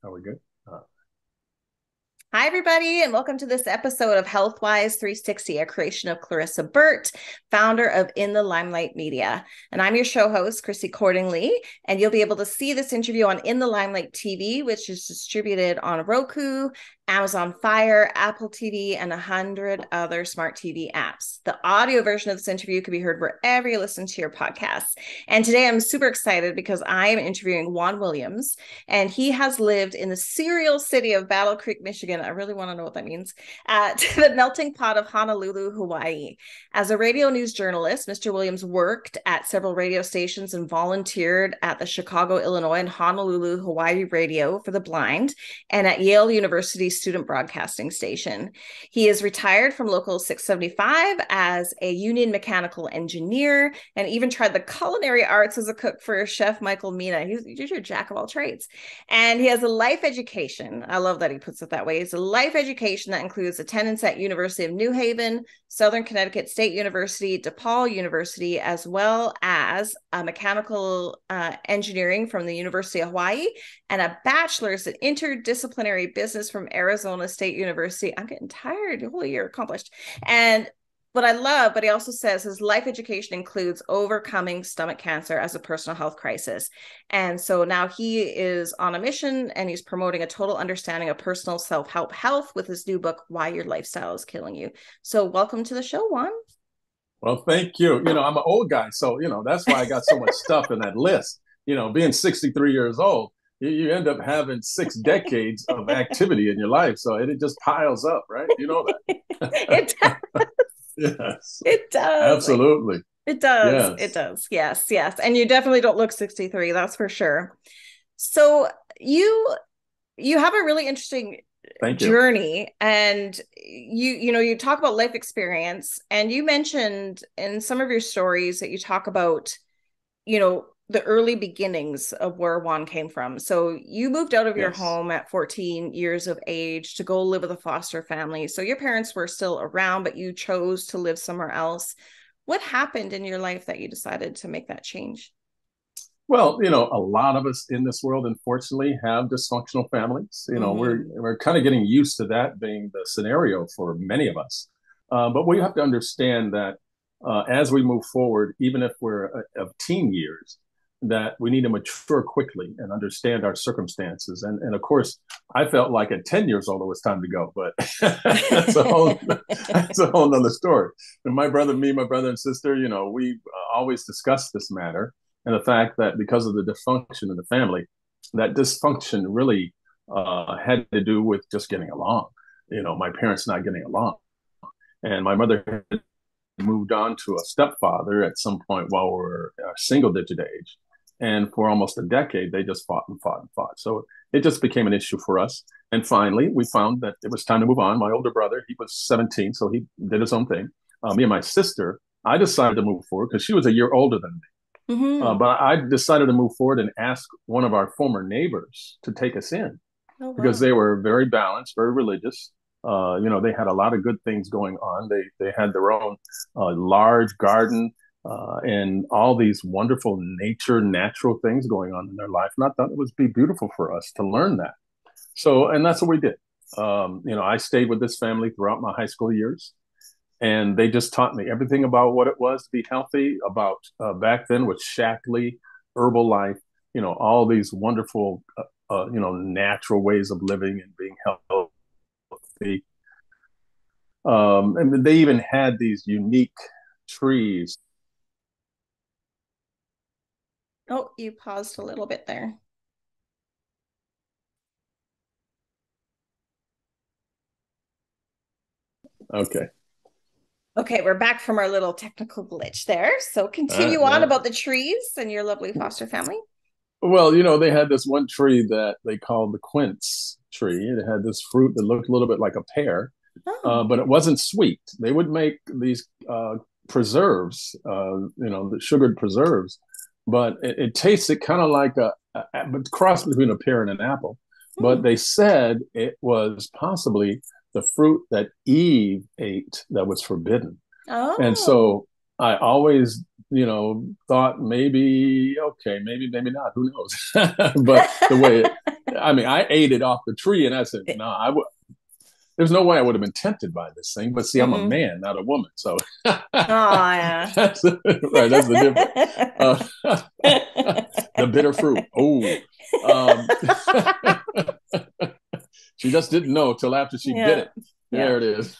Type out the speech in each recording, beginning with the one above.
Are we good? Hi, everybody, and welcome to this episode of Healthwise 360, a creation of Clarissa Burt, founder of In the Limelight Media. And I'm your show host, Chrissy Cordingley, and you'll be able to see this interview on In the Limelight TV, which is distributed on Roku, Amazon Fire, Apple TV, and 100 other smart TV apps. The audio version of this interview can be heard wherever you listen to your podcasts. And today I'm super excited because I am interviewing Juan Williams, and he has lived in the cereal city of Battle Creek, Michigan. I really want to know what that means. To the melting pot of Honolulu, Hawaii. As a radio news journalist, Mr. Williams worked at several radio stations and volunteered at the Chicago, Illinois, and Honolulu Hawaii Radio for the blind, and at Yale University student broadcasting station. He is retired from Local 675 as a union mechanical engineer, and even tried the culinary arts as a cook for Chef Michael Mina. He's your jack of all trades. And he has a life education. I love that he puts it that way. It's a life education that includes attendance at University of New Haven, Southern Connecticut State University, DePaul University, as well as a mechanical engineering from the University of Hawaii, and a bachelor's in interdisciplinary business from Arizona State University. I'm getting tired. Holy, you're accomplished. And what I love, but he also says his life education includes overcoming stomach cancer as a personal health crisis. And so now he is on a mission, and he's promoting a total understanding of personal self-help health with his new book, Why Your Lifestyle is Killing You. So welcome to the show, Juan. Well, thank you. I'm an old guy, so that's why I got so much stuff in that list. Being 63 years old, you end up having 6 decades of activity in your life, so it just piles up, right? You know that. It does. Yes, It does. absolutely. It does. It Yes, does. Yes, yes. And you definitely don't look 63, that's for sure. So you have a really interesting thank you. journey, and you talk about life experience, and you mentioned in some of your stories that you talk about the early beginnings of where Juan came from. So you moved out of your Yes. home at 14 years of age to go live with a foster family. So your parents were still around, but you chose to live somewhere else. What happened in your life that you decided to make that change? Well, a lot of us in this world, unfortunately, have dysfunctional families. Mm-hmm. We're kind of getting used to that being the scenario for many of us. But we have to understand that as we move forward, even if we're of teen years, that we need to mature quickly and understand our circumstances. And of course, I felt like at 10 years old it was time to go, but that's a whole nother story. And my brother and sister, we always discuss this matter, and the fact that because of the dysfunction in the family, that dysfunction really had to do with just getting along. My parents not getting along, and my mother had moved on to a stepfather at some point while we were a single digit age. And for almost a decade, they just fought and fought and fought. So it just became an issue for us. And finally, we found that it was time to move on. My older brother, he was 17, so he did his own thing. Me and my sister, I decided to move forward because she was a year older than me. Mm-hmm. But I decided to move forward and ask one of our former neighbors to take us in Oh, because wow. they were very balanced, very religious. They had a lot of good things going on. They had their own large garden and all these wonderful natural things going on in their life. And I thought it would be beautiful for us to learn that. So, and that's what we did. I stayed with this family throughout my high school years, and they just taught me everything about what it was to be healthy. About back then with Shackley, Herbalife, all these wonderful, natural ways of living and being healthy. And they even had these unique trees. Oh, you paused a little bit there. Okay. Okay, we're back from our little technical glitch there. So continue on No. about the trees and your lovely foster family. Well, they had this one tree that they called the quince tree. It had this fruit that looked a little bit like a pear, Oh. but it wasn't sweet. They would make these preserves, the sugared preserves, but it tasted kind of like a cross between a pear and an apple. But Hmm. they said it was possibly the fruit that Eve ate that was forbidden. And Oh. so I always, thought maybe, okay, maybe not, who knows? But the way I mean, I ate it off the tree and I said, no, there's no way I would have been tempted by this thing. But see, I'm a Mm-hmm. man, not a woman. So Oh, yeah. right, that's the difference. The bitter fruit. Oh, um, she just didn't know till after she did Yeah. it. Yeah. There it is.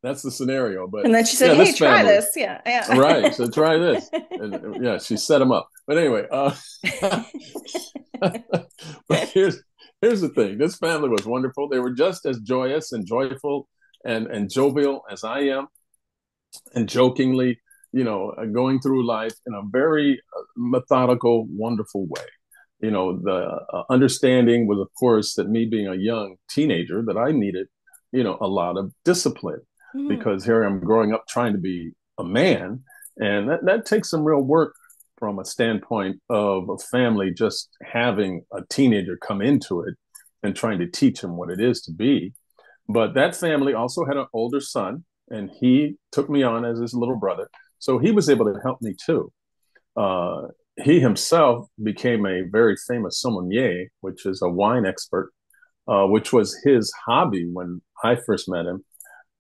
That's the scenario. But And then she said, yeah, "Hey, this try family, this." Yeah. Yeah. right? So try this, and yeah, she set him up. But anyway, but here's the thing. This family was wonderful. They were just as joyous and joyful and jovial as I am, and jokingly, going through life in a very methodical, wonderful way. The understanding was, of course, that me being a young teenager, that I needed, a lot of discipline, Mhm. because here I'm growing up trying to be a man, and that takes some real work from a standpoint of a family just having a teenager come into it and trying to teach him what it is to be. But that family also had an older son, and he took me on as his little brother. So he was able to help me too. Uh, he himself became a very famous sommelier, which is a wine expert, which was his hobby when I first met him.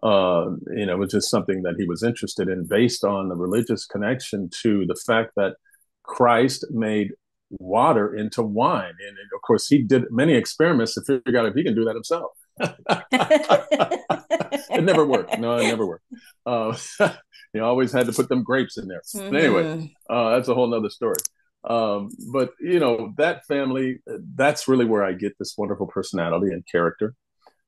It was just something that he was interested in based on the religious connection to the fact that Christ made water into wine. And of course, he did many experiments to figure out if he can do that himself. It never worked. No, it never worked. Uh, he always had to put them grapes in there. But anyway, Mhm. that's a whole nother story. But that family, that's really where I get this wonderful personality and character,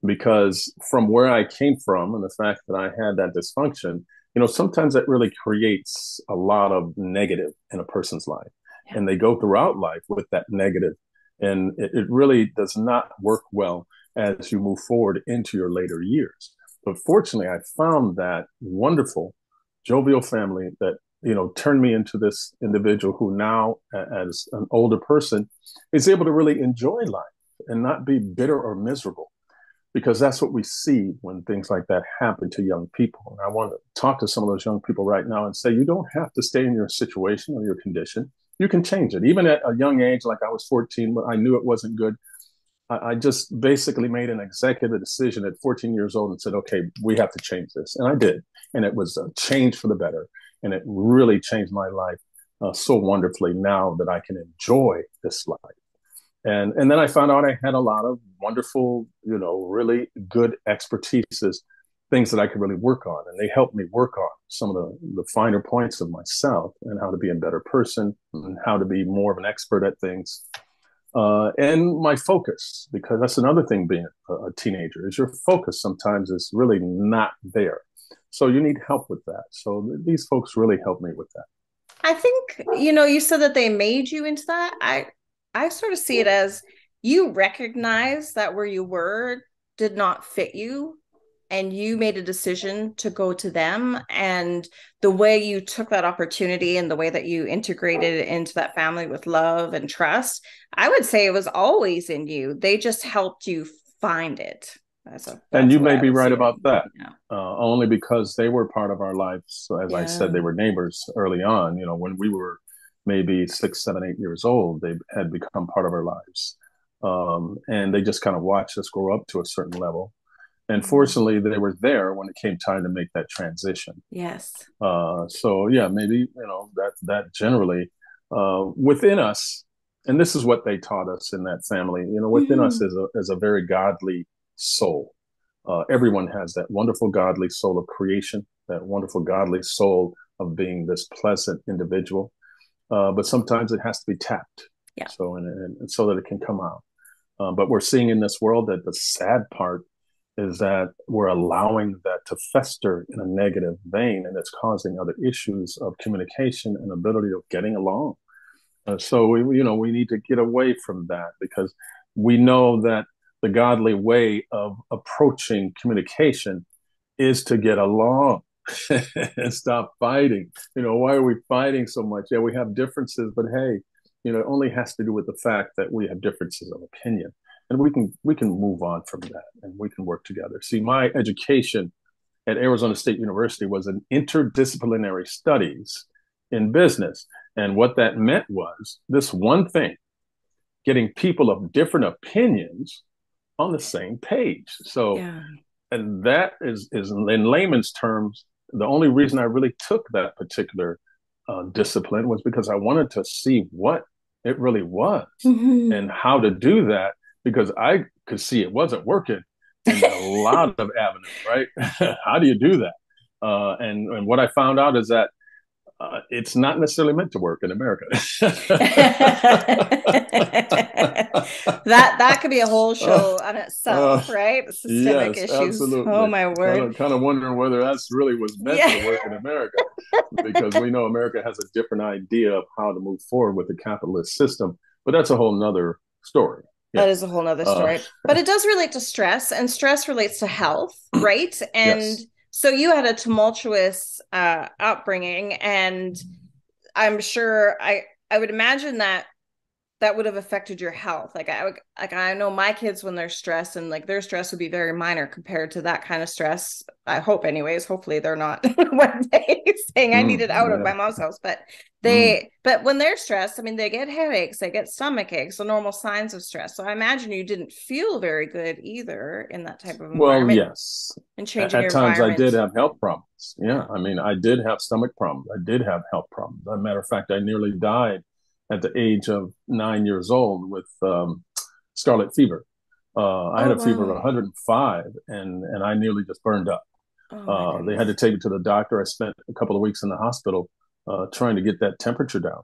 because from where I came from and the fact that I had that dysfunction, sometimes that really creates a lot of negative in a person's life. Yeah. And they go throughout life with that negative. And it really does not work well as you move forward into your later years. But fortunately, I found that wonderful, jovial family that, turned me into this individual who now, as an older person, is able to really enjoy life and not be bitter or miserable, because that's what we see when things like that happen to young people. And I want to talk to some of those young people right now and say, you don't have to stay in your situation or your condition. You can change it. Even at a young age, like I was 14, when I knew it wasn't good, I just basically made an executive decision at 14 years old and said, okay, we have to change this. And I did. And it was a change for the better. And it really changed my life so wonderfully now that I can enjoy this life. And then I found out I had a lot of wonderful, really good expertises, things that I could really work on. And they helped me work on some of the finer points of myself and how to be a better person and how to be more of an expert at things. And my focus, because that's another thing being a teenager, is your focus sometimes is really not there. So you need help with that. So these folks really helped me with that. I think, you said that they made you into that. I sort of see it as you recognize that where you were did not fit you, and you made a decision to go to them. And the way you took that opportunity and the way that you integrated it into that family with love and trust, I would say it was always in you. They just helped you find it. And That's you the way may I be would right see it. about that, Yeah. only because they were part of our lives. So as I said, Yeah. they were neighbors early on. When we were maybe 6, 7, 8 years old, they had become part of our lives. And they just kind of watched us grow up to a certain level. And Mhm. fortunately, they were there when it came time to make that transition. Yes. So yeah, maybe that generally within us, and this is what they taught us in that family. Within us Mhm. is a very godly soul. Everyone has that wonderful godly soul of creation, that wonderful godly soul of being this pleasant individual. But sometimes it has to be tapped, Yeah. and so that it can come out. But we're seeing in this world that the sad part is that we're allowing that to fester in a negative vein, and it's causing other issues of communication and ability of getting along. So we need to get away from that, because we know that the godly way of approaching communication is to get along and stop fighting. Why are we fighting so much? Yeah, we have differences, but hey, it only has to do with the fact that we have differences of opinion, and we can move on from that, and we can work together. See, my education at Arizona State University was an interdisciplinary studies in business. And what that meant was this one thing, getting people of different opinions on the same page. So, Yeah. and that is in layman's terms, the only reason I really took that particular discipline was because I wanted to see what it really was and how to do that, because I could see it wasn't working in a lot of avenues, right? How do you do that? And what I found out is that it's not necessarily meant to work in America. that could be a whole show on itself, right? Systemic Yes, issues. Oh absolutely. my word. Kind of wondering whether that's really was meant to work in America, because we know America has a different idea of how to move forward with the capitalist system. But that's a whole nother story. Yeah. That is a whole nother story. But it does relate to stress, and stress relates to health, right? And yes. So you had a tumultuous upbringing, and I'm sure I would imagine that would have affected your health. I know my kids, when they're stressed, and like their stress would be very minor compared to that kind of stress. I hope, anyways. Hopefully, they're not one day saying I need it out of my mom's house. But but when they're stressed, I mean, they get headaches, they get stomach aches, the normal signs of stress. So I imagine you didn't feel very good either in that type of environment. Well, yes. And changing at times I did have health problems. Yeah, I mean, I did have stomach problems. I did have health problems. As a matter of fact, I nearly died at the age of 9 years old with scarlet fever. I had a fever of 105, and I nearly just burned up. They had to take me to the doctor. I spent a couple of weeks in the hospital trying to get that temperature down.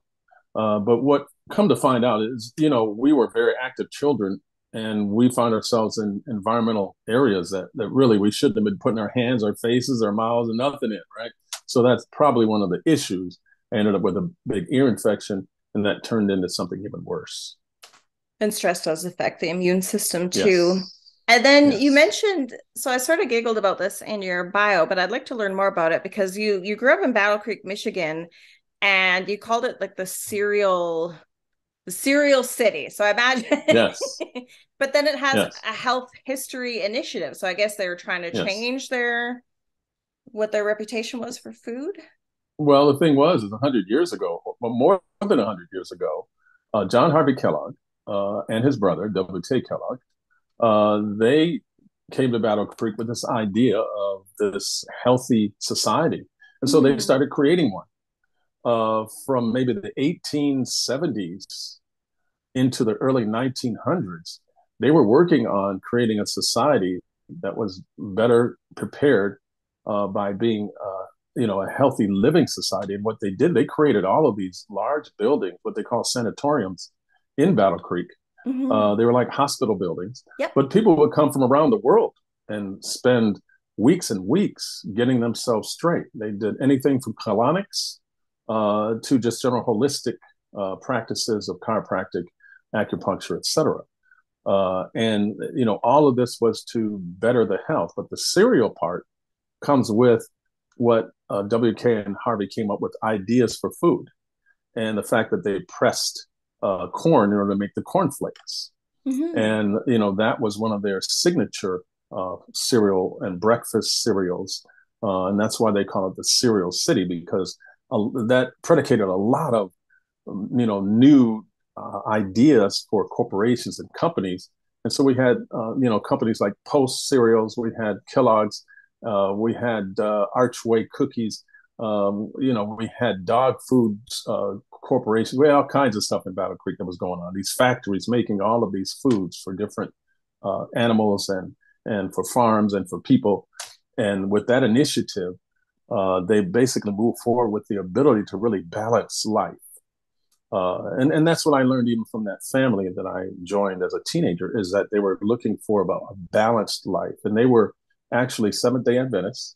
But what come to find out is, we were very active children, and we found ourselves in environmental areas that really we shouldn't have been putting our hands, our faces, our mouths, and nothing in, right? So that's probably one of the issues. I ended up with a big ear infection, and that turned into something even worse. And stress does affect the immune system too. Yes. And then you mentioned, so I sort of giggled about this in your bio, but I'd like to learn more about it, because you grew up in Battle Creek, Michigan, and you called it like the cereal city. So I imagine, yes. But then it has a health history initiative. So I guess they were trying to change what their reputation was for food. Well, the thing was, 100 years ago, well, more than 100 years ago, John Harvey Kellogg and his brother, W.T. Kellogg, they came to Battle Creek with this idea of this healthy society. And so they started creating one from maybe the 1870s into the early 1900s. They were working on creating a society that was better prepared by being a healthy living society. And what they did, they created all of these large buildings, what they call sanatoriums, in Battle Creek. They were like hospital buildings, but people would come from around the world and spend weeks and weeks getting themselves straight. They did anything from colonics to just general holistic practices of chiropractic, acupuncture, etc. And all of this was to better the health. But the cereal part comes with what W.K. and Harvey came up with, ideas for food, and the fact that they pressed corn in order to make the cornflakes. And, that was one of their signature cereal and breakfast cereals. And that's why they call it the Cereal City, because that predicated a lot of, new ideas for corporations and companies. And so we had, companies like Post Cereals, we had Kellogg's, we had Archway Cookies, we had dog foods corporations. We had all kinds of stuff in Battle Creek that was going on. These factories making all of these foods for different animals and for farms and for people. And with that initiative, they basically moved forward with the ability to really balance life. And that's what I learned even from that family that I joined as a teenager, is that they were looking for about a balanced life. And they were actually Seventh-day Adventists.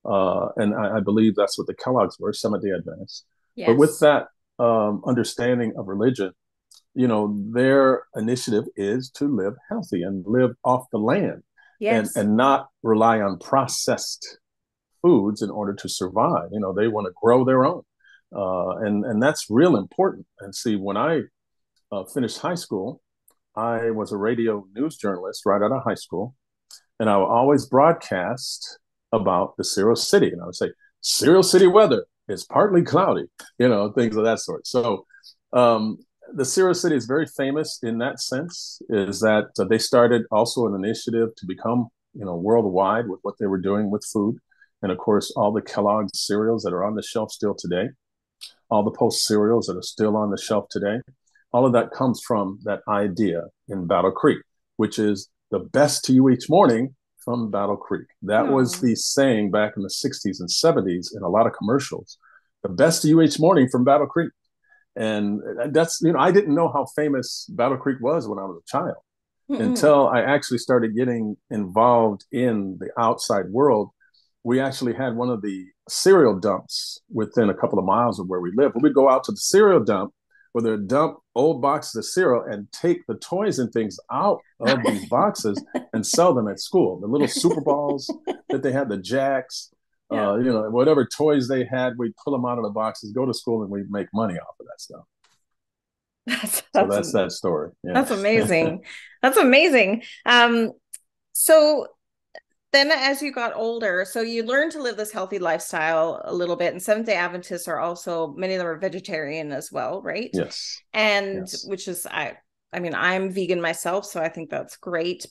And I believe that's what the Kellogg's were, Seventh-day Adventists. Yes. But with that understanding of religion, their initiative is to live healthy and live off the land. Yes. and not rely on processed foods in order to survive. They want to grow their own. And that's real important. And see, when I finished high school, I was a radio news journalist right out of high school. And I would always broadcast about the Cereal City. And I would say, Cereal City weather is partly cloudy, things of that sort. So the Cereal City is very famous in that sense, is that they started also an initiative to become, worldwide with what they were doing with food. And of course, all the Kellogg's cereals that are on the shelf still today, all the Post cereals that are still on the shelf today, all of that comes from that idea in Battle Creek, which is the best to you each morning from Battle Creek. That was the saying back in the 60s and 70s in a lot of commercials. The best to you each morning from Battle Creek. And that's, I didn't know how famous Battle Creek was when I was a child until I actually started getting involved in the outside world. We actually had one of the cereal dumps within a couple of miles of where we live. We'd go out to the cereal dump where they'd dump old boxes of cereal and take the toys and things out of these boxes and sell them at school. The little Super Balls that they had, the Jacks, whatever toys they had, we'd pull them out of the boxes, go to school, and we'd make money off of that stuff. That's that story. Yeah. That's amazing. That's amazing. So then as you got older, so you learned to live this healthy lifestyle a little bit, and Seventh-day Adventists are also, many of them are vegetarian as well, right? Yes. And which is, I mean, I'm vegan myself, so I think that's great.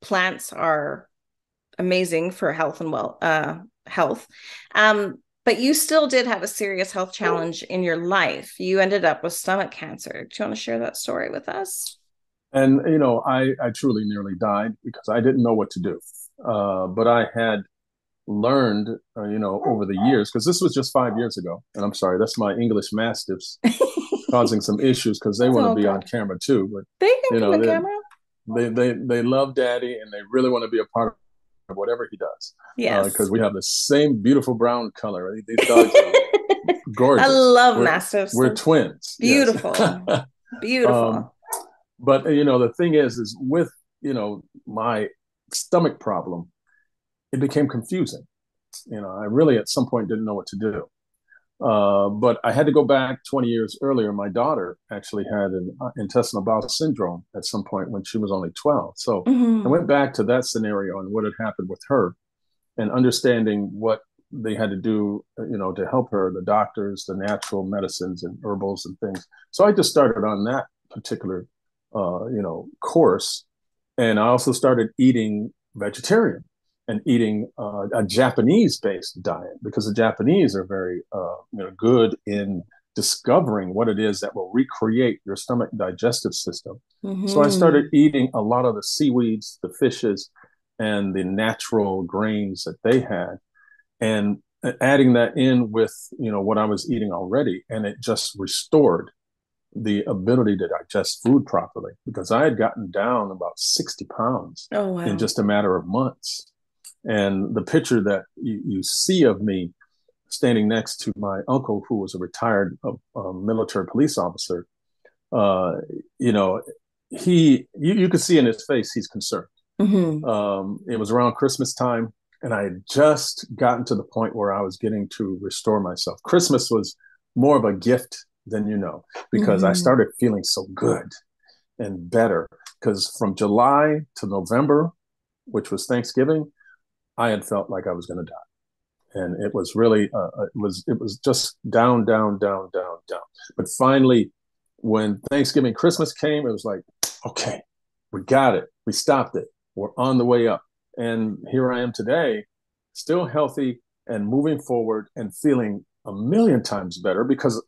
Plants are amazing for health and health. But you still did have a serious health challenge in your life. You ended up with stomach cancer. Do you want to share that story with us? And, I truly nearly died because I didn't know what to do. But I had learned, over the years, because this was just 5 years ago. And I'm sorry, that's my English mastiffs causing some issues because they want to be on camera too. But they can be on camera. They love Daddy and they really want to be a part of whatever he does. Yes. Because we have the same beautiful brown color. These dogs are gorgeous. I love mastiffs. We're twins. Beautiful. Yes. Beautiful. But, the thing is with, my stomach problem, it became confusing. I really at some point didn't know what to do. But I had to go back 20 years earlier. My daughter actually had an intestinal bowel syndrome at some point when she was only 12. So I went back to that scenario and what had happened with her and understanding what they had to do, to help her, the doctors, the natural medicines and herbals and things. So I just started on that particular, course. And I also started eating vegetarian and eating a Japanese-based diet because the Japanese are very good in discovering what it is that will recreate your stomach digestive system. So I started eating a lot of the seaweeds, the fishes, and the natural grains that they had, and adding that in with what I was eating already, and it just restored the ability to digest food properly because I had gotten down about 60 pounds in just a matter of months. And the picture that you see of me standing next to my uncle, who was a retired military police officer, you could see in his face, he's concerned. It was around Christmas time, and I had just gotten to the point where I was getting to restore myself. Christmas was more of a gift than because I started feeling so good and better. Because from July to November, which was Thanksgiving, I had felt like I was going to die, and it was really it was just down. But finally, when Thanksgiving, Christmas came, it was like, okay, we got it, we stopped it, we're on the way up, and here I am today, still healthy and moving forward and feeling a million times better because,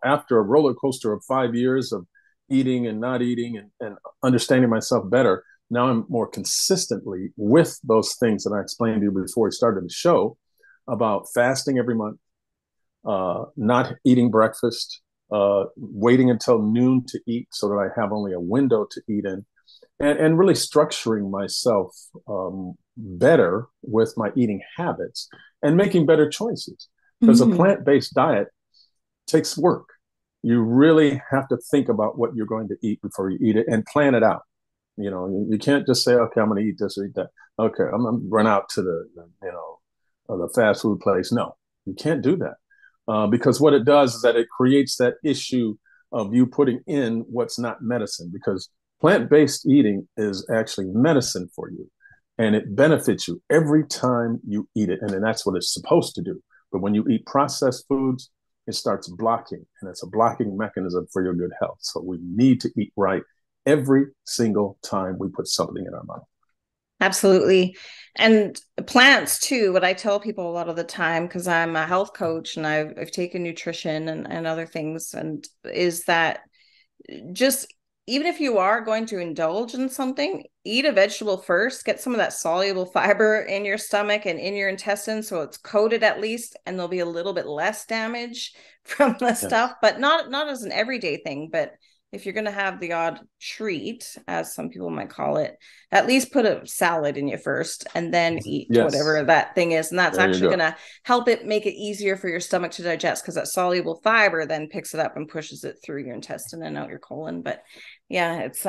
after a roller coaster of 5 years of eating and not eating and understanding myself better, now I'm more consistently with those things that I explained to you before we started the show about fasting every month, not eating breakfast, waiting until noon to eat so that I have only a window to eat in, and really structuring myself better with my eating habits and making better choices. Because a plant-based diet takes work. You really have to think about what you're going to eat before you eat it and plan it out. You can't just say, okay, I'm going to eat this or eat that. Okay, I'm going to run out to the fast food place. No, you can't do that. Because what it does is that it creates that issue of you putting in what's not medicine, because plant-based eating is actually medicine for you. and it benefits you every time you eat it. And then that's what it's supposed to do. But when you eat processed foods, it starts blocking, and it's a blocking mechanism for your good health. So we need to eat right every single time we put something in our mouth. Absolutely. And plants too. What I tell people a lot of the time, because I'm a health coach and I've taken nutrition and other things, and is that just even if you are going to indulge in something, eat a vegetable first, get some of that soluble fiber in your stomach and in your intestines, so it's coated at least, and there'll be a little bit less damage from the stuff, but not as an everyday thing. But if you're going to have the odd treat, as some people might call it, at least put a salad in you first and then eat whatever that thing is. And that's actually going to help it make it easier for your stomach to digest, because that soluble fiber then picks it up and pushes it through your intestine and out your colon. But yeah, it's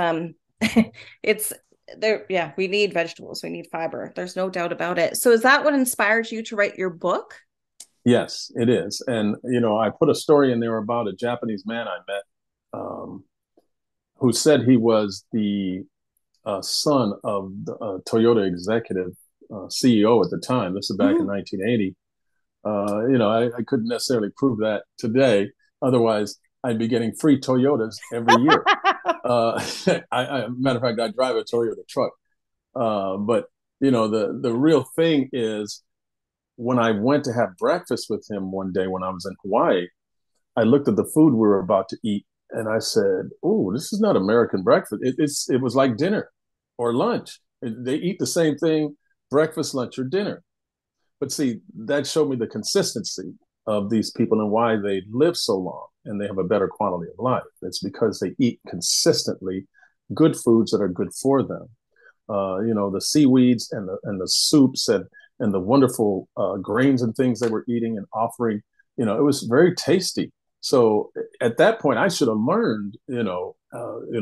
it's there. Yeah, we need vegetables. We need fiber. There's no doubt about it. So is that what inspired you to write your book? Yes, it is. And, I put a story in there about a Japanese man I met, who said he was the son of the Toyota executive CEO at the time. This is back in 1980. I couldn't necessarily prove that today. Otherwise, I'd be getting free Toyotas every year. Matter of fact, I drive a Toyota truck. But the real thing is, when I went to have breakfast with him one day when I was in Hawaii, I looked at the food we were about to eat, and I said, "Oh, this is not American breakfast. It was like dinner or lunch. They eat the same thing, breakfast, lunch, or dinner." But see, that showed me the consistency of these people and why they live so long and they have a better quality of life. It's because they eat consistently good foods that are good for them. The seaweeds and the soups and the wonderful grains and things they were eating and offering. It was very tasty. So at that point, I should have learned,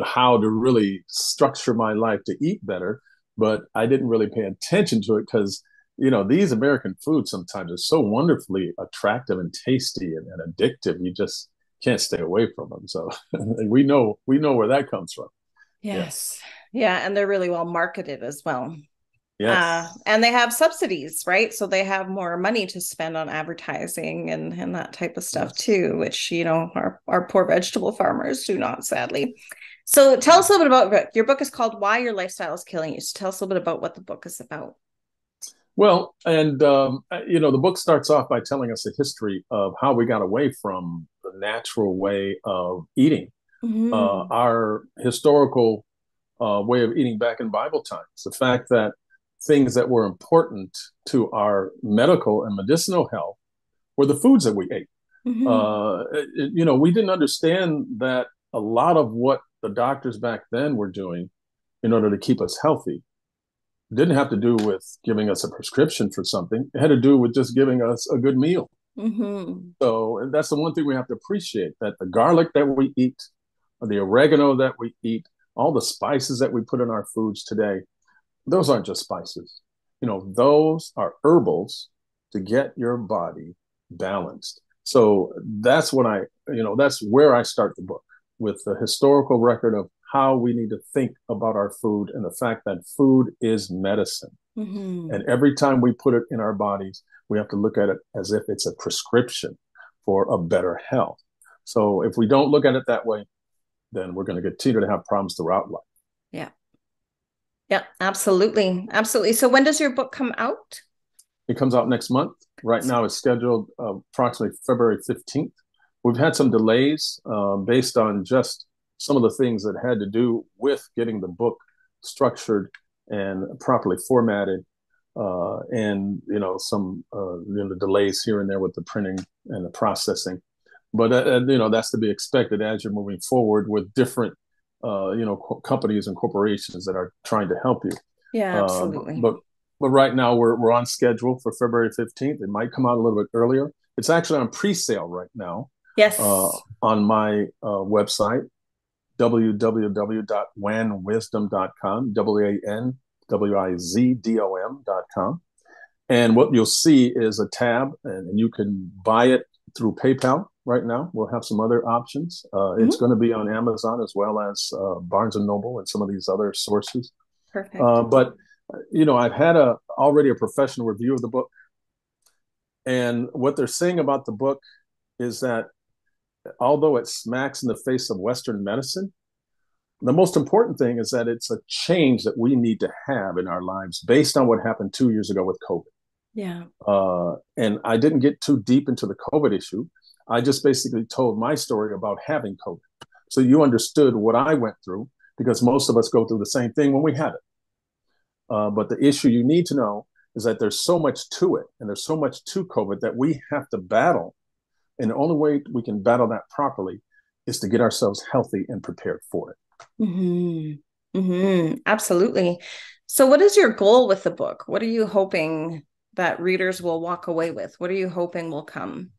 how to really structure my life to eat better. But I didn't really pay attention to it because, these American foods sometimes are so wonderfully attractive and tasty and addictive. You just can't stay away from them. So we know where that comes from. Yes. Yeah. And they're really well marketed as well. Yes. And they have subsidies, right? So they have more money to spend on advertising and that type of stuff too, which, our poor vegetable farmers do not, sadly. So tell us a little bit about your book. Is called Why Your Lifestyle is Killing You. So tell us a little bit about what the book is about. Well, and, the book starts off by telling us a history of how we got away from the natural way of eating, our historical way of eating back in Bible times. The fact that things that were important to our medical and medicinal health were the foods that we ate. We didn't understand that a lot of what the doctors back then were doing in order to keep us healthy didn't have to do with giving us a prescription for something. It had to do with just giving us a good meal. So that's the one thing we have to appreciate, that the garlic that we eat, the oregano that we eat, all the spices that we put in our foods today, those aren't just spices. Those are herbals to get your body balanced. So that's that's where I start the book, with the historical record of how we need to think about our food and the fact that food is medicine. And every time we put it in our bodies, we have to look at it as if it's a prescription for a better health. So if we don't look at it that way, then we're going to continue to have problems throughout life. Yeah. Yeah, absolutely. Absolutely. So when does your book come out? It comes out next month. Right now it's scheduled approximately February 15th. We've had some delays based on just some of the things that had to do with getting the book structured and properly formatted, and some delays here and there with the printing and the processing. But that's to be expected as you're moving forward with different companies and corporations that are trying to help you. Yeah, absolutely. But right now we're on schedule for February 15th. It might come out a little bit earlier. It's actually on pre-sale right now. Yes. On my website, www.wanwisdom.com, WANWIZDOM.com. And what you'll see is a tab, and you can buy it through PayPal right now. We'll have some other options. It's going to be on Amazon as well as Barnes & Noble and some of these other sources. Perfect. But I've had already a professional review of the book, and what they're saying about the book is that although it smacks in the face of Western medicine, the most important thing is that it's a change that we need to have in our lives based on what happened 2 years ago with COVID. Yeah. And I didn't get too deep into the COVID issue. I just basically told my story about having COVID. So you understood what I went through, because most of us go through the same thing when we have it. But the issue you need to know is that there's so much to it, and there's so much to COVID that we have to battle. And the only way we can battle that properly is to get ourselves healthy and prepared for it. Mm-hmm. Mm-hmm. Absolutely. So what is your goal with the book? What are you hoping that readers will walk away with? What are you hoping will come?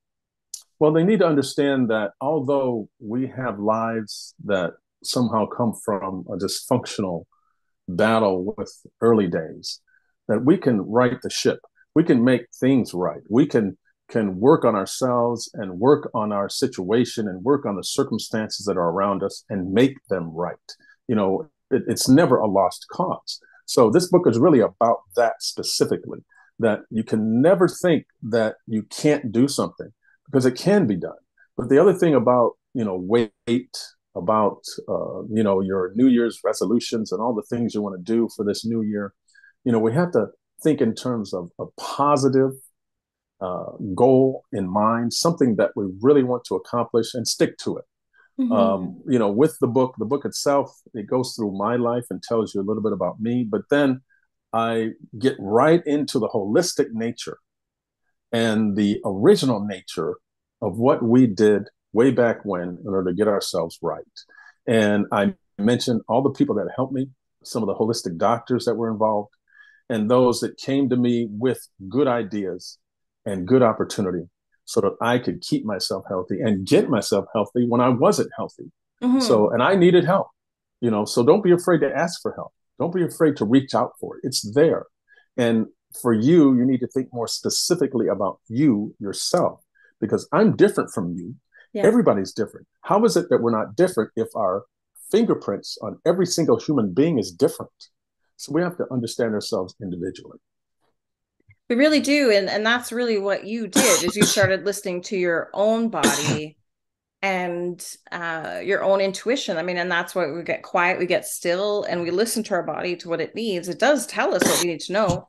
Well, they need to understand that although we have lives that somehow come from a dysfunctional battle with early days, that we can right the ship. We can make things right. We can work on ourselves and work on our situation and work on the circumstances that are around us and make them right. It's never a lost cause. So this book is really about that specifically, that you can never think that you can't do something, because it can be done. But the other thing about, weight, about, your New Year's resolutions and all the things you want to do for this new year, we have to think in terms of a positive goal in mind, something that we really want to accomplish, and stick to it. Mm-hmm. With the book itself, it goes through my life and tells you a little bit about me, but then I get right into the holistic nature and the original nature of what we did way back when in order to get ourselves right. And I mentioned all the people that helped me, some of the holistic doctors that were involved, and those that came to me with good ideas and good opportunity so that I could keep myself healthy and get myself healthy when I wasn't healthy. Mm-hmm. So, and I needed help, so don't be afraid to ask for help. Don't be afraid to reach out for it. It's there. And for you, you need to think more specifically about you yourself, because I'm different from you. Yeah. Everybody's different. How is it that we're not different if our fingerprints on every single human being is different? So we have to understand ourselves individually. We really do. And that's really what you did, is you started listening to your own body and your own intuition. I mean, and that's why we get quiet, we get still, and we listen to our body, to what it needs. It does tell us what we need to know.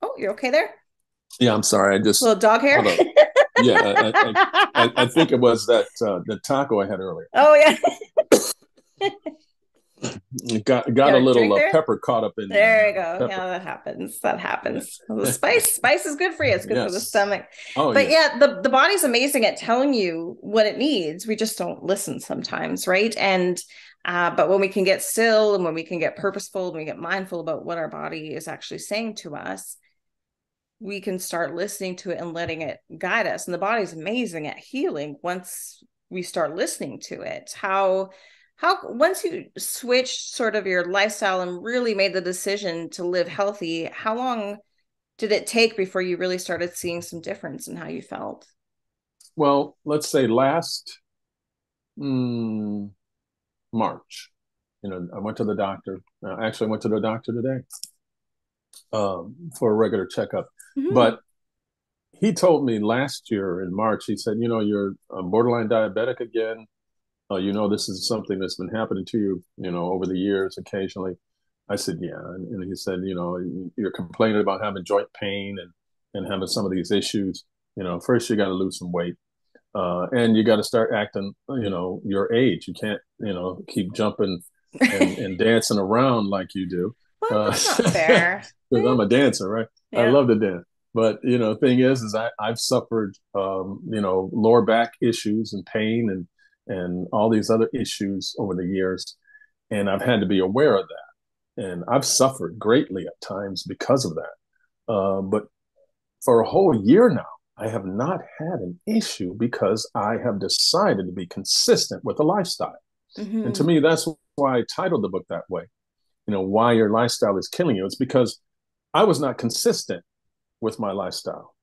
Oh, you're okay there? Yeah, I'm sorry. I just... Little dog hair? Yeah, I think it was that the taco I had earlier. Oh, yeah. Got a little pepper caught up in there. There you go. Pepper. Yeah, that happens. Well, the spice is good for you. It's good for the stomach. Oh, but yeah, the body's amazing at telling you what it needs. We just don't listen sometimes, right? And but when we can get still, and when we can get purposeful, and we get mindful about what our body is actually saying to us, we can start listening to it and letting it guide us. And the body's amazing at healing once we start listening to it. How once you switched sort of your lifestyle and really made the decision to live healthy, how long did it take before you really started seeing some difference in how you felt? Well, let's say last March, I went to the doctor. Actually, I went to the doctor today for a regular checkup. Mm-hmm. But he told me last year in March, he said, you're borderline diabetic again. This is something that's been happening to you, over the years occasionally. I said, yeah. And he said, you're complaining about having joint pain and having some of these issues. First you got to lose some weight. And you got to start acting, your age. You can't, keep jumping and dancing around like you do. Well, that's not fair. Because I'm a dancer, right? Yeah. I love to dance. But, thing is I've suffered, lower back issues and pain and all these other issues over the years. And I've had to be aware of that. And I've suffered greatly at times because of that. But for a whole year now, I have not had an issue because I have decided to be consistent with a lifestyle. Mm-hmm. And to me, that's why I titled the book that way. Why your lifestyle is killing you. It's because I was not consistent with my lifestyle.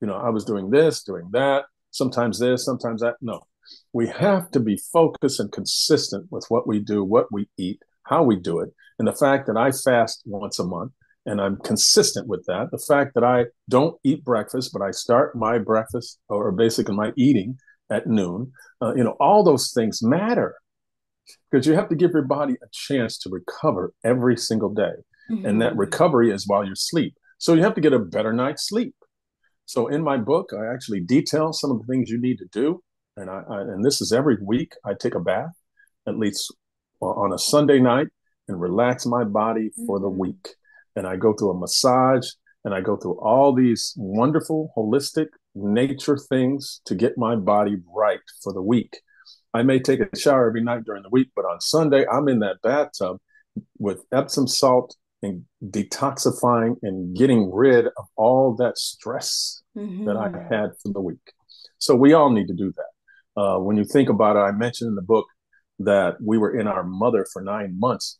I was doing this, doing that, sometimes this, sometimes that. No. We have to be focused and consistent with what we do, what we eat, how we do it. And the fact that I fast once a month and I'm consistent with that. The fact that I don't eat breakfast, but I start my breakfast or basically my eating at noon, all those things matter because you have to give your body a chance to recover every single day. Mm-hmm. And that recovery is while you sleep. So you have to get a better night's sleep. So in my book, I actually detail some of the things you need to do. And this is every week. I take a bath at least on a Sunday night and relax my body for the week. And I go through a massage and I go through all these wonderful, holistic nature things to get my body right for the week. I may take a shower every night during the week, but on Sunday, I'm in that bathtub with Epsom salt and detoxifying and getting rid of all that stress that I had for the week. So we all need to do that. When you think about it, I mentioned in the book that we were in our mother for 9 months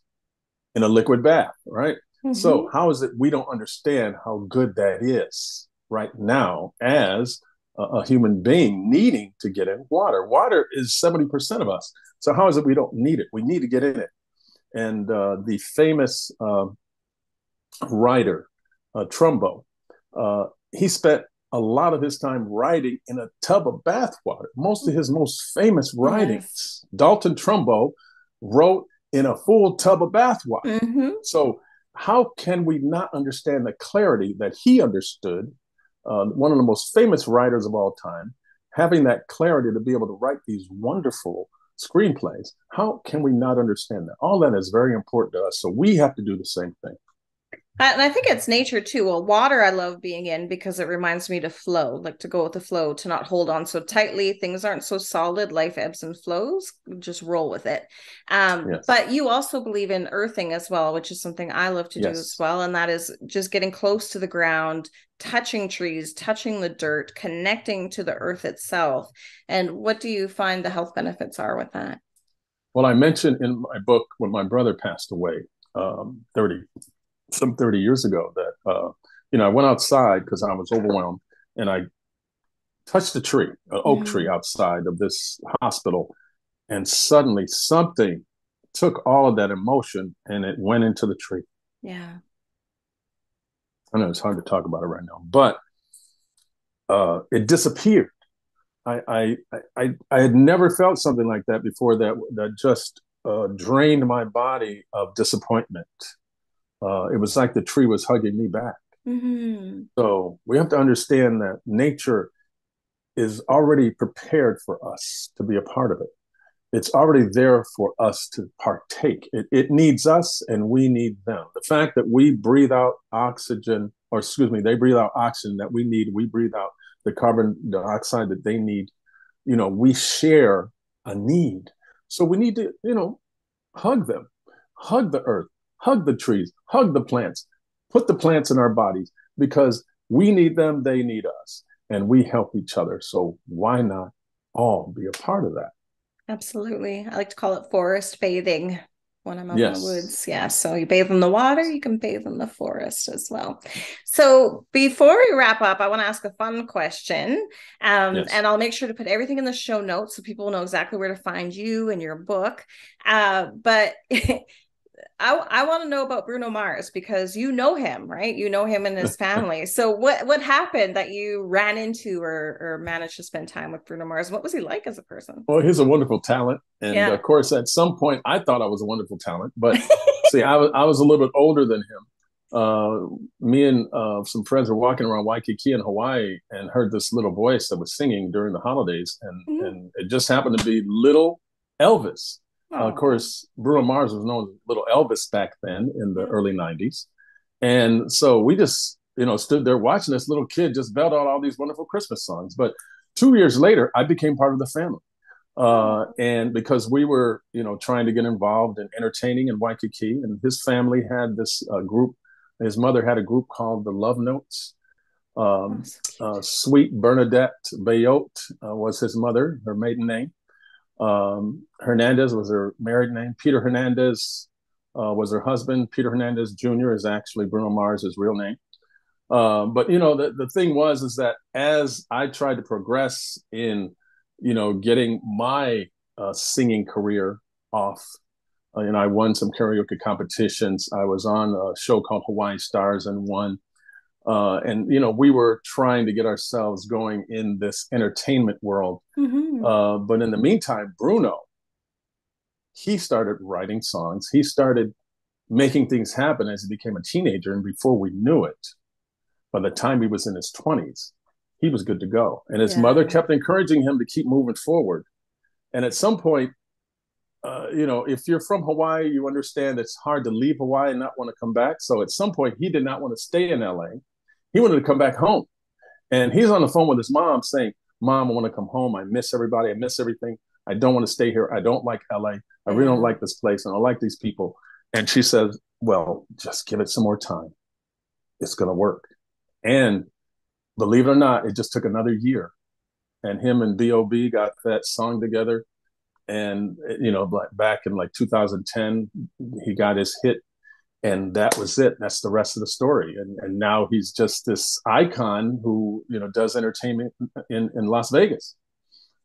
in a liquid bath, right? Mm-hmm. So how is it we don't understand how good that is right now as a human being needing to get in water? Water is 70% of us. So how is it we don't need it? We need to get in it. And the famous writer, Trumbo, he spent a lot of his time writing in a tub of bath water. Most of his most famous writings, Dalton Trumbo wrote in a full tub of bath water. Mm-hmm. So how can we not understand the clarity that he understood? One of the most famous writers of all time, having that clarity to be able to write these wonderful screenplays. How can we not understand that? All that is very important to us. So we have to do the same thing. And I think it's nature too. Well, water I love being in because it reminds me to flow, like to go with the flow, to not hold on so tightly. Things aren't so solid. Life ebbs and flows. Just roll with it. Yes. But you also believe in earthing as well, which is something I love to do as well. And that is just getting close to the ground, touching trees, touching the dirt, connecting to the earth itself. And what do you find the health benefits are with that? Well, I mentioned in my book when my brother passed away 30 years ago that, I went outside because I was overwhelmed and I touched a tree, an oak tree outside of this hospital. And suddenly something took all of that emotion and it went into the tree. Yeah. I know it's hard to talk about it right now, but it disappeared. I had never felt something like that before that just drained my body of disappointment. It was like the tree was hugging me back. Mm-hmm. So we have to understand that nature is already prepared for us to be a part of it. It's already there for us to partake. It needs us and we need them. The fact that we breathe out oxygen, they breathe out oxygen that we need, we breathe out the carbon dioxide that they need, we share a need. So we need to, hug them, hug the earth, hug the trees, hug the plants, put the plants in our bodies because we need them, they need us, and we help each other. So why not all be a part of that? Absolutely. I like to call it forest bathing when I'm out in the woods. Yeah. So you bathe in the water, you can bathe in the forest as well. So before we wrap up, I want to ask a fun question. And I'll make sure to put everything in the show notes so people know exactly where to find you and your book. But I want to know about Bruno Mars because you know him, right? You know him and his family. So what happened that you ran into or managed to spend time with Bruno Mars? What was he like as a person? Well, he's a wonderful talent. And of course, at some point, I thought I was a wonderful talent. But see, I was a little bit older than him. Me and some friends were walking around Waikiki in Hawaii and heard this little voice that was singing during the holidays. And it just happened to be little Elvis. Of course, Bruno Mars was known as Little Elvis back then in the early 90s. And so we just, stood there watching this little kid just belt out all these wonderful Christmas songs. But 2 years later, I became part of the family. And because we were, trying to get involved in entertaining in Waikiki, and his family had this group, his mother had a group called the Love Notes. Sweet Bernadette Bayot was his mother, her maiden name. Hernandez was her married name. Peter Hernandez was her husband. Peter Hernandez Jr. is actually Bruno Mars' real name. But the thing is that as I tried to progress in, getting my singing career off, I won some karaoke competitions. I was on a show called Hawaii Stars and won. And we were trying to get ourselves going in this entertainment world. But in the meantime, Bruno, he started writing songs. He started making things happen as he became a teenager. And before we knew it, by the time he was in his 20s, he was good to go. And his mother kept encouraging him to keep moving forward. And at some point, if you're from Hawaii, you understand it's hard to leave Hawaii and not want to come back. So at some point, he did not want to stay in LA. He wanted to come back home. And he's on the phone with his mom saying, Mom, I want to come home. I miss everybody. I miss everything. I don't want to stay here. I don't like LA. I really don't like this place. And I don't like these people. And she says, well, just give it some more time. It's going to work. And believe it or not, it just took another year. And him and B.O.B. got that song together. And, back in 2010, he got his hit. And that was it. That's the rest of the story. And now he's just this icon who, does entertainment in Las Vegas.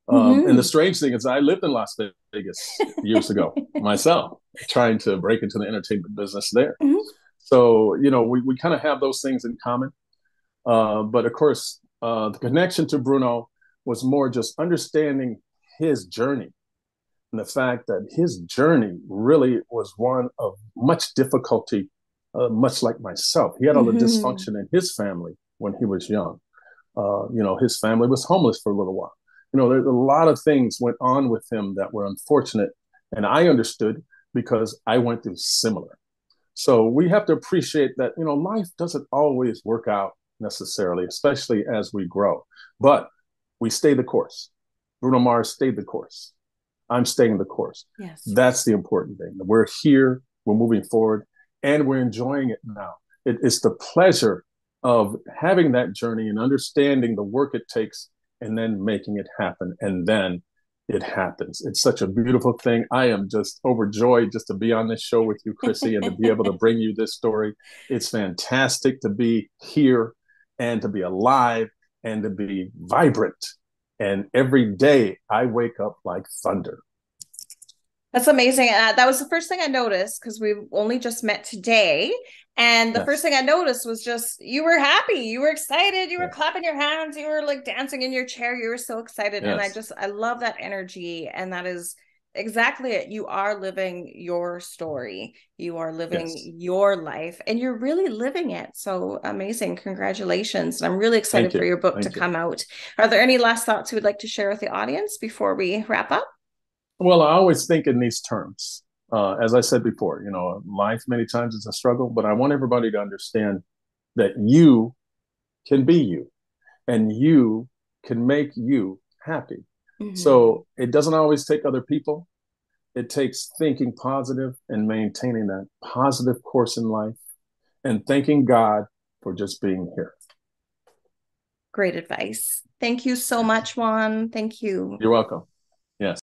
And the strange thing is I lived in Las Vegas years ago myself, trying to break into the entertainment business there. So, we kind of have those things in common. But of course, the connection to Bruno was more just understanding his journey. And the fact that his journey really was one of much difficulty, much like myself. He had all the dysfunction in his family when he was young. His family was homeless for a little while. There's a lot of things went on with him that were unfortunate. And I understood because I went through similar. So we have to appreciate that, life doesn't always work out necessarily, especially as we grow. But we stay the course. Bruno Mars stayed the course. I'm staying the course. Yes. That's the important thing. We're here, we're moving forward, and we're enjoying it now. It's the pleasure of having that journey and understanding the work it takes and then making it happen. And then it happens. It's such a beautiful thing. I am just overjoyed just to be on this show with you, Chrissy, and to be able to bring you this story. It's fantastic to be here and to be alive and to be vibrant. And every day I wake up like thunder. That's amazing. That was the first thing I noticed because we've only just met today. And the first thing I noticed was just you were happy. You were excited. You were clapping your hands. You were dancing in your chair. You were so excited. And I love that energy. And that is exactly it. You are living your story. You are living your life and you're really living it. So amazing. Congratulations. And I'm really excited for your book to come out. Are there any last thoughts you would like to share with the audience before we wrap up? Well, I always think in these terms. As I said before, life many times is a struggle, but I want everybody to understand that you can be you and you can make you happy. So it doesn't always take other people. It takes thinking positive and maintaining that positive course in life and thanking God for just being here. Great advice. Thank you so much, Juan. Thank you. You're welcome. Yes.